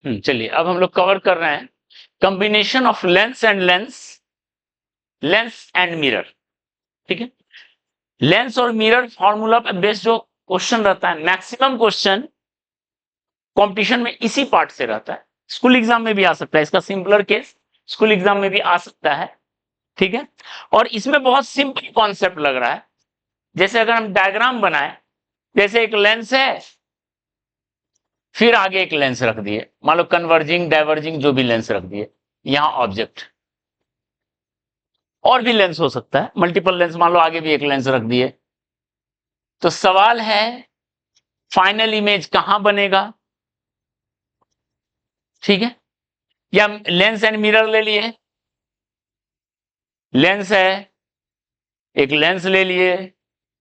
चलिए अब हम लोग कवर कर रहे हैं combination of lens and mirror. ठीक है, लेंस और मिरर फॉर्मूला पे बेस्ड जो क्वेश्चन रहता है, मैक्सिमम क्वेश्चन कंपटीशन में इसी पार्ट से रहता है। स्कूल एग्जाम में भी आ सकता है, इसका सिंपलर केस स्कूल एग्जाम में भी आ सकता है। ठीक है, और इसमें बहुत सिंपल कॉन्सेप्ट लग रहा है। जैसे अगर हम डायग्राम बनाए, जैसे एक लेंस है, फिर आगे एक लेंस रख दिए, मान लो कन्वर्जिंग डाइवर्जिंग जो भी लेंस रख दिए, यहां ऑब्जेक्ट, और भी लेंस हो सकता है, मल्टीपल लेंस, मान लो आगे भी एक लेंस रख दिए। तो सवाल है फाइनल इमेज कहां बनेगा? ठीक है, या लेंस एंड मिरर ले लिए, लेंस है, एक लेंस ले लिए,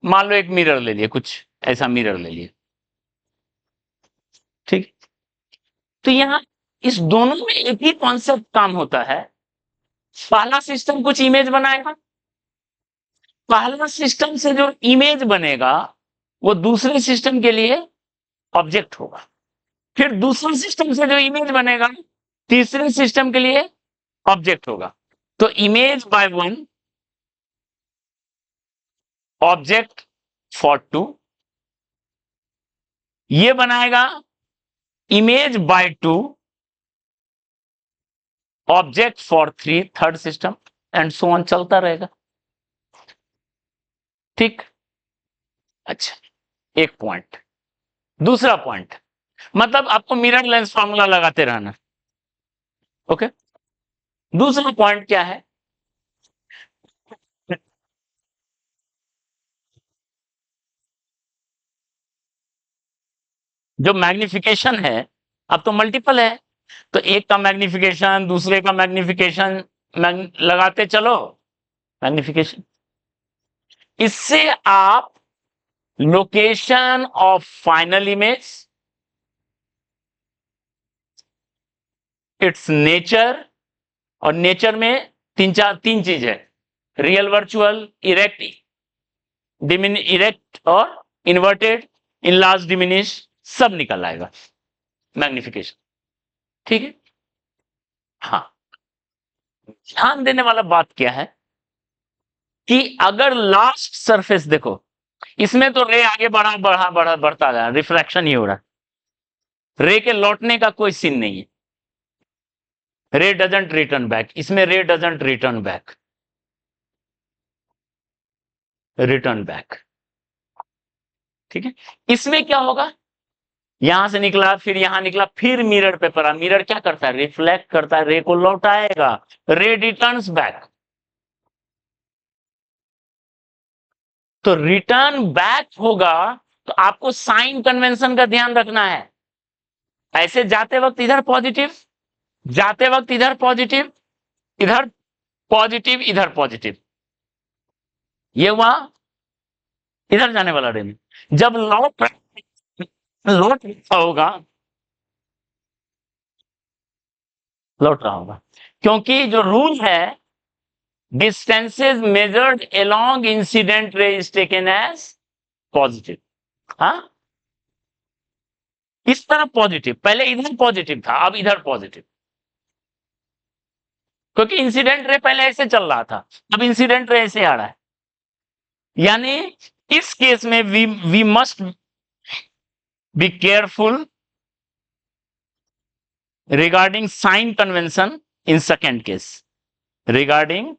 मान लो एक मिरर ले लिए, कुछ ऐसा मिरर ले लिए। ठीक, तो यहां इस दोनों में एक ही कॉन्सेप्ट काम होता है। पहला सिस्टम कुछ इमेज बनाएगा, पहला सिस्टम से जो इमेज बनेगा वो दूसरे सिस्टम के लिए ऑब्जेक्ट होगा, फिर दूसरे सिस्टम से जो इमेज बनेगा तीसरे सिस्टम के लिए ऑब्जेक्ट होगा। तो image by one, object for two, ये बनाएगा image by two, object for three, third system, and so on, चलता रहेगा। ठीक, अच्छा, एक पॉइंट। दूसरा पॉइंट, मतलब आपको मिरर लेंस फॉर्मूला लगाते रहना। ओके, दूसरा पॉइंट क्या है? जो मैग्निफिकेशन है, अब तो मल्टीपल है, तो एक का मैग्निफिकेशन दूसरे का मैग्निफिकेशन लगाते चलो, मैग्निफिकेशन। इससे आप location of final image, it's nature, और नेचर में तीन चीज है, रियल वर्चुअल, इरेक्ट, इरेक्ट और इन्वर्टेड, इनलार्ज, डिमिनिश, सब निकल आएगा मैग्निफिकेशन। ठीक है, हाँ, ध्यान देने वाला बात क्या है कि अगर लास्ट सरफेस देखो, इसमें तो रे आगे बढ़ता जा रहा है, रिफ्रैक्शन ही हो रहा है, रे के लौटने का कोई सीन नहीं है, रे डजंट रिटर्न बैक, इसमें रे डजंट रिटर्न बैक। ठीक है, इसमें क्या होगा, यहां से निकला, फिर यहां निकला, फिर मिरर पे पड़ा, मिरर क्या करता है, रिफ्लेक्ट करता है, रे को लौटाएगा, रे रिटर्न्स बैक। तो रिटर्न बैक होगा, तो आपको साइन कन्वेंशन का ध्यान रखना है। ऐसे जाते वक्त इधर पॉजिटिव, जाते वक्त इधर पॉजिटिव, इधर पॉजिटिव, इधर पॉजिटिव, ये हुआ इधर जाने वाला रे में। जब लौट लौट रहा होगा, लौट रहा होगा, क्योंकि जो रूल है, distances measured along incident ray is taken as positive. हाँ, इस तरफ पॉजिटिव, पहले इधर पॉजिटिव था, अब इधर पॉजिटिव, क्योंकि इंसिडेंट रे पहले ऐसे चल रहा था, अब इंसिडेंट रे ऐसे आ रहा है। यानी इस केस में we must be careful regarding sign convention in second case, regarding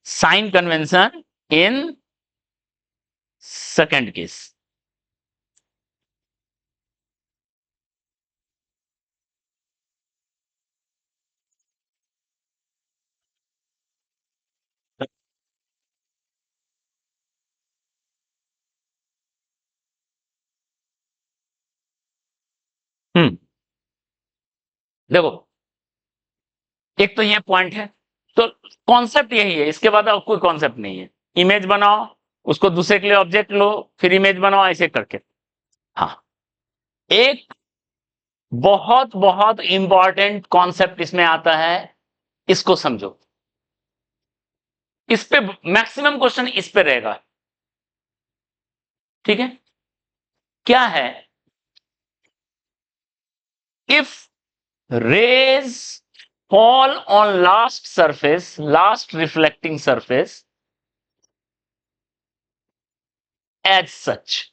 sign convention in second case। देखो, एक तो ये पॉइंट है, तो कॉन्सेप्ट यही है, इसके बाद और कोई कॉन्सेप्ट नहीं है। इमेज बनाओ, उसको दूसरे के लिए ऑब्जेक्ट लो, फिर इमेज बनाओ, ऐसे करके। हाँ, एक बहुत बहुत इंपॉर्टेंट कॉन्सेप्ट इसमें आता है, इसको समझो, इस पे मैक्सिमम क्वेश्चन इस पे रहेगा। ठीक है, क्या है, if rays fall on last reflecting surface as such,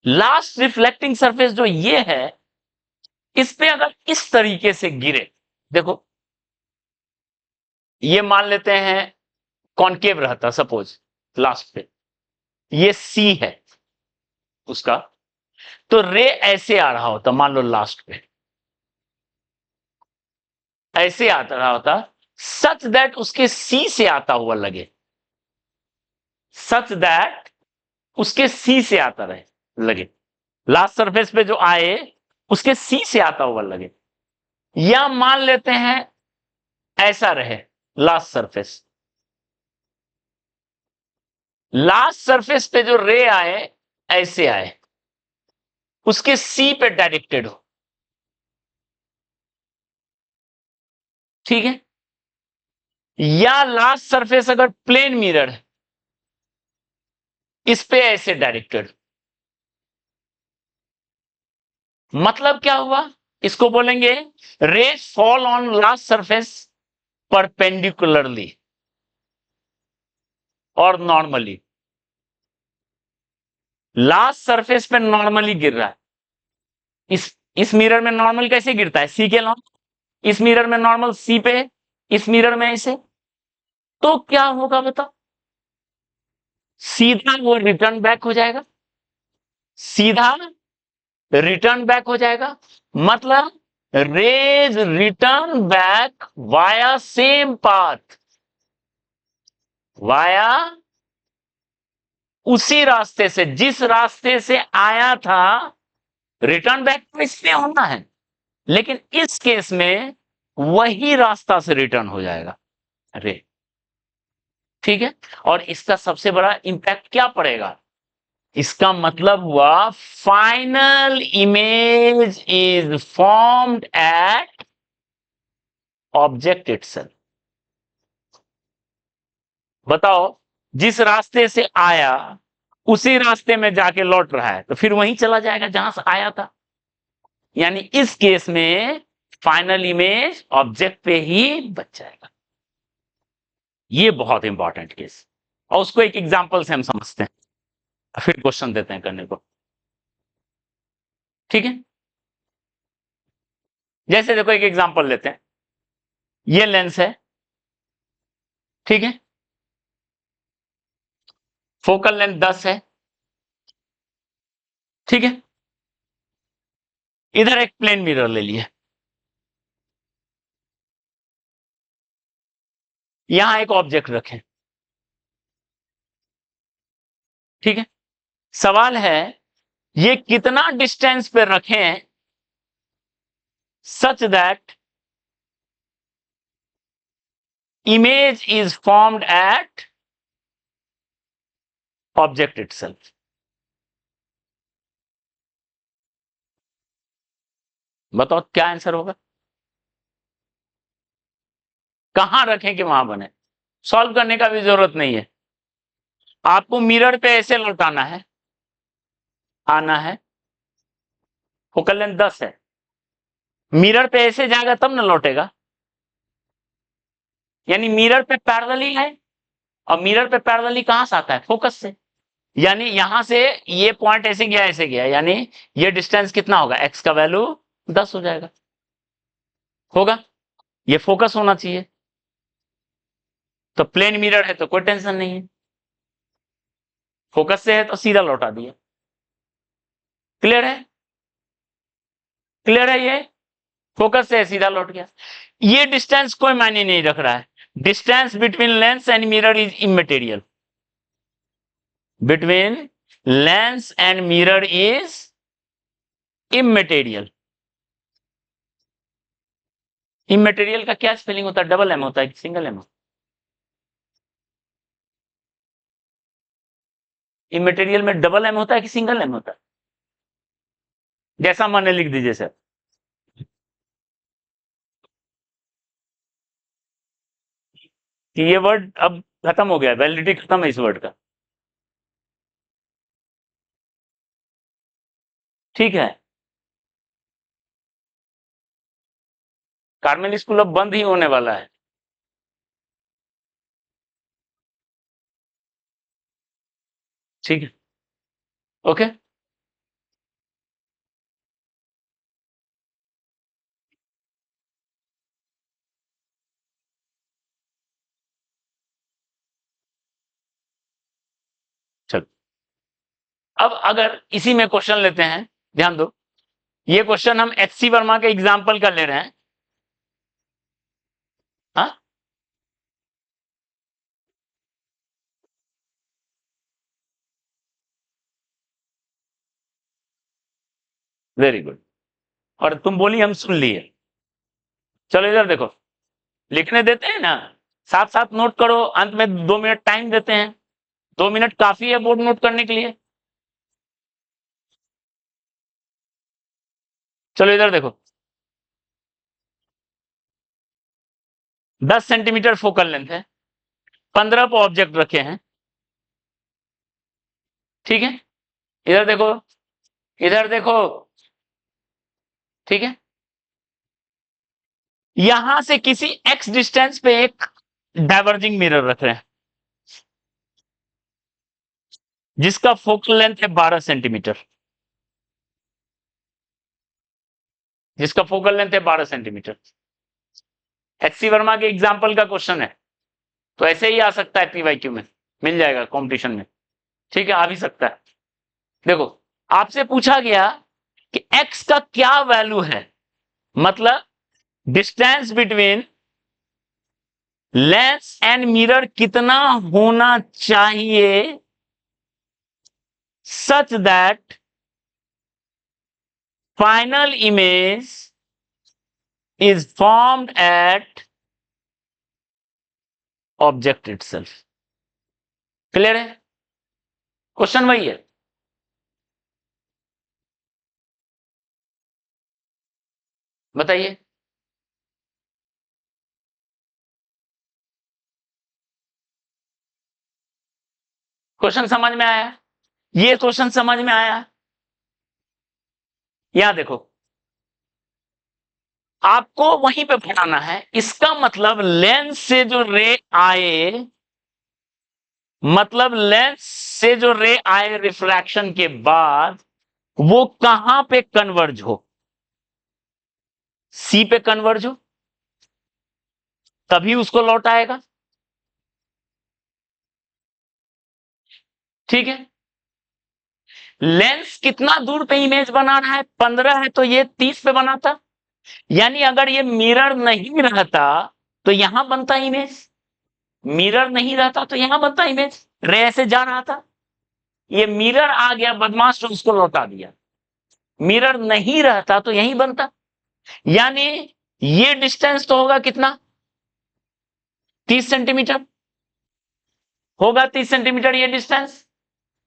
last reflecting surface जो ये है, इस पे अगर इस तरीके से गिरे, देखो ये मान लेते हैं कॉनकेव रहता सपोज लास्ट पे, ये सी है उसका, तो रे ऐसे आ रहा होता, मान लो लास्ट पे ऐसे आता रहा होता, सच दैट उसके सी से आता हुआ लगे, सच दैट उसके सी से आता रहे लगे, लास्ट सरफेस पे जो आए उसके सी से आता हुआ लगे, या मान लेते हैं ऐसा रहे लास्ट सरफेस, लास्ट सरफेस पे जो रे आए ऐसे आए, उसके सी पे डायरेक्टेड हो, ठीक है, या लास्ट सरफेस अगर प्लेन मिरर है, इस पे ऐसे डायरेक्टेड, मतलब क्या हुआ, इसको बोलेंगे rays fall on last surface perpendicularly और नॉर्मली, लास्ट सरफेस पे नॉर्मली गिर रहा है, इस मिरर में नॉर्मल कैसे गिरता है, सी के लॉन्ग, इस मिरर में नॉर्मल सी पे, इस मिरर में ऐसे, तो क्या होगा बताओ, सीधा वो रिटर्न बैक हो जाएगा, सीधा रिटर्न बैक हो जाएगा, मतलब rays return back via same path, via उसी रास्ते से जिस रास्ते से आया था, रिटर्न बैक तो इसलिए होना है, लेकिन इस केस में वही रास्ता से रिटर्न हो जाएगा रे, ठीक है, और इसका सबसे बड़ा इंपैक्ट क्या पड़ेगा, इसका मतलब हुआ final image is formed at object itself, बताओ जिस रास्ते से आया उसी रास्ते में जाके लौट रहा है, तो फिर वहीं चला जाएगा जहां से आया था, यानी इस केस में फाइनल इमेज ऑब्जेक्ट पे ही बच जाएगा, ये बहुत इंपॉर्टेंट केस, और उसको एक एग्जांपल से हम समझते हैं, फिर क्वेश्चन देते हैं करने को, ठीक है, जैसे देखो एक एग्जांपल लेते हैं, ये लेंस है, ठीक है, फोकल लेंथ 10 है, ठीक है, इधर एक प्लेन मिरर ले लिए, यहां एक ऑब्जेक्ट रखें, ठीक है, सवाल है ये कितना डिस्टेंस पे रखें such that image is formed at object itself, बताओ क्या आंसर होगा, कहां रखें कि वहां बने, सॉल्व करने का भी जरूरत नहीं है, आपको मिरर पे ऐसे लौटाना है, आना है, फोकल लेंथ 10 है, मिरर पे ऐसे जाएगा तब ना लौटेगा, यानी मिरर पे पैरेलली है, और मिरर पे पैरेलली कहां से आता है, फोकस से, यानी यहां से ये पॉइंट ऐसे गया, यानी ये डिस्टेंस कितना होगा, एक्स का वैल्यू 10 हो जाएगा, होगा, ये फोकस होना चाहिए, तो प्लेन मिरर है तो कोई टेंशन नहीं है, फोकस से है तो सीधा लौटा दिया, क्लियर है, क्लियर है, ये फोकस से है सीधा लौट गया, ये डिस्टेंस कोई मायने नहीं रख रहा है, distance between lens and mirror is immaterial, between lens and mirror is immaterial, immaterial का क्या स्पेलिंग होता है, डबल एम होता है सिंगल एम, इमेटेरियल में डबल एम होता है कि सिंगल एम होता है, जैसा मैंने लिख दीजिए सर, कि ये वर्ड अब खत्म हो गया, वैलिडिटी खत्म है इस वर्ड का, ठीक है, कार्मेल स्कूल अब बंद ही होने वाला है। ठीक है, ओके। चलो, अब अगर इसी में क्वेश्चन लेते हैं, ध्यान दो, ये क्वेश्चन हम एचसी वर्मा के एग्जाम्पल का ले रहे हैं। हाँ, वेरी गुड। और तुम बोली हम सुन लिए। चलो इधर देखो, लिखने देते हैं ना, साथ साथ नोट करो, अंत में 2 मिनट टाइम देते हैं। 2 मिनट काफी है बोर्ड नोट करने के लिए। चलो इधर देखो, 10 सेंटीमीटर फोकल लेंथ है, 15 पे ऑब्जेक्ट रखे हैं। ठीक है, इधर देखो, इधर देखो। ठीक है, यहां से किसी एक्स डिस्टेंस पे एक डाइवर्जिंग मिरर रख रहे हैं, जिसका फोकल लेंथ है 12 सेंटीमीटर, जिसका फोकल लेंथ है 12 सेंटीमीटर। एचसी वर्मा के एग्जाम्पल का क्वेश्चन है, तो ऐसे ही आ सकता है पीवाईक्यू में, मिल जाएगा कंपटीशन में। ठीक है, आ भी सकता है। देखो, आपसे पूछा गया कि एक्स का क्या वैल्यू है, मतलब distance between lens and mirror कितना होना चाहिए such that final image is formed at object itself. Clear है? क्वेश्चन वही है। बताइए। क्वेश्चन समझ में आया? ये क्वेश्चन समझ में आया? यहां देखो, आपको वहीं पे बनाना है। इसका मतलब लेंस से जो रे आए, मतलब लेंस से जो रे आए रिफ्रैक्शन के बाद, वो कहां पे कन्वर्ज हो? सी पे कन्वर्ज हो, तभी उसको लौट आएगा। ठीक है, लेंस कितना दूर पे इमेज बनाना है? 15 है तो ये 30 पे बनाता, यानी अगर ये मिरर नहीं रहता तो यहां बनता इमेज, मिरर नहीं रहता तो यहां बनता इमेज, रे ऐसे जा रहा था, ये मिरर आ गया बदमाश तो उसको लौटा दिया। मिरर नहीं रहता तो यहीं बनता, यानी ये डिस्टेंस तो होगा कितना? 30 सेंटीमीटर होगा, 30 सेंटीमीटर ये डिस्टेंस।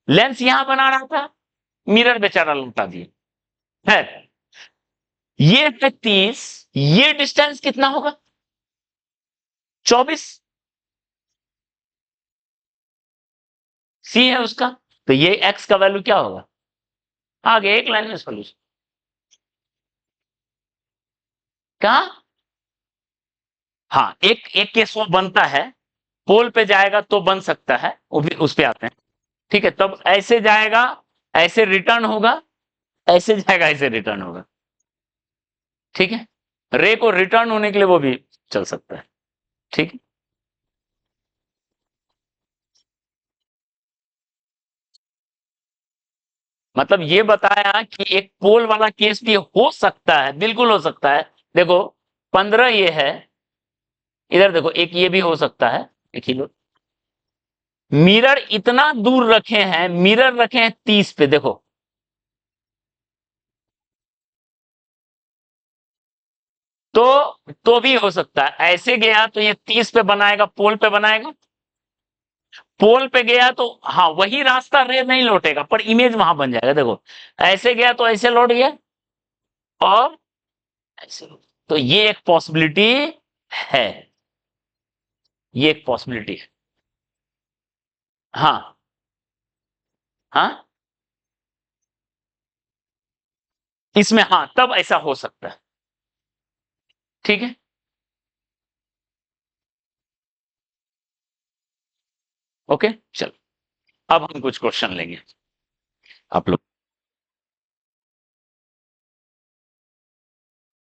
लेंस यहां बना रहा था, मिरर बेचारा लौटा दिया है। ये है 30, ये डिस्टेंस कितना होगा? 24। सी है उसका, तो ये एक्स का वैल्यू क्या होगा? आगे एक लाइन में सोल्यूशन। क्या? हाँ, एक एक केस वो बनता है, पोल पे जाएगा तो बन सकता है, वो भी उस पे आते हैं। ठीक है, तब ऐसे जाएगा, ऐसे रिटर्न होगा, ऐसे जाएगा, ऐसे रिटर्न होगा। ठीक है, रे को रिटर्न होने के लिए वो भी चल सकता है। ठीक है, मतलब ये बताया कि एक पोल वाला केस भी हो सकता है, बिल्कुल हो सकता है। देखो, 15 ये है, इधर देखो एक ये भी हो सकता है। एक ही लो, मिरर इतना दूर रखे हैं, मिरर रखे हैं 30 पे, देखो तो भी हो सकता है। ऐसे गया तो ये 30 पे बनाएगा, पोल पे बनाएगा, पोल पे गया तो हाँ वही रास्ता रे नहीं लौटेगा, पर इमेज वहां बन जाएगा। देखो, ऐसे गया तो ऐसे लौट गया, और ऐसे तो ये एक पॉसिबिलिटी है, ये एक पॉसिबिलिटी है। हाँ, हाँ, इसमें हाँ तब ऐसा हो सकता है। ठीक है, ओके चलो अब हम कुछ क्वेश्चन लेंगे आप लोग।